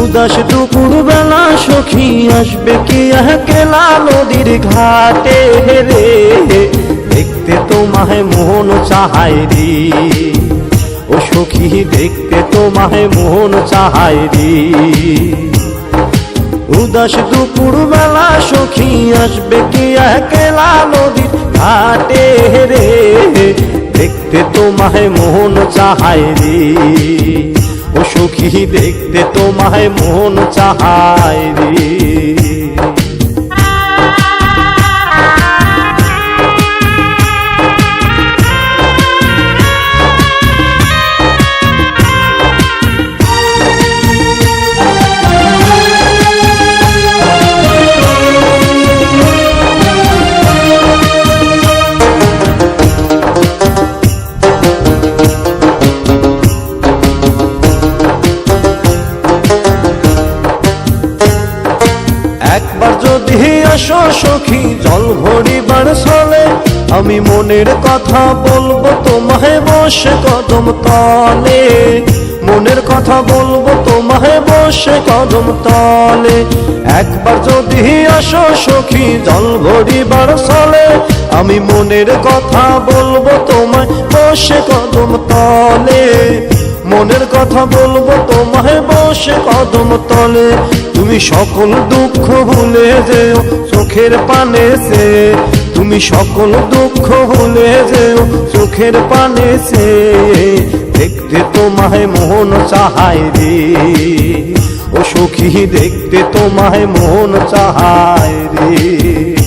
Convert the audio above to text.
উদাস দুপুর বেলা সখী আসবে কি একলা নদীর ঘাটে রে, দেখতে তোমায় মন চাহায় রে, ও সখী দেখতে তোমায় মন চাহায় রে। উদাস দুপুর বেলা সখী আসবে কি একলা নদীর ঘাটে রে, দেখতে তোমায় মন চাহায় রে, ও সখী দেখতে তোমায় মন চাহায় রে। একবার যদি আসো সখী জল ভরিবার চলে, আমি মনের কথা বলবো তোমায় বসে কদম তলে, মনের কথা বলবো তোমায় বসে কদম তলে। একবার যদি আসো সখী জল ভরিবার চলে, আমি মনের কথা বলবো তোমায় বসে কদম তলে, মনের কথা বলবো তোমায় বসে কদম তলে। তুমি সকল দুঃখ ভুলে যেও চোখের পানে সে, তুমি সকল দুঃখ ভুলে যেও চোখের পানে সে, দেখতে তোমায় মন চাহায় রে, ও সখী দেখতে তোমায় মন চাহায় রে।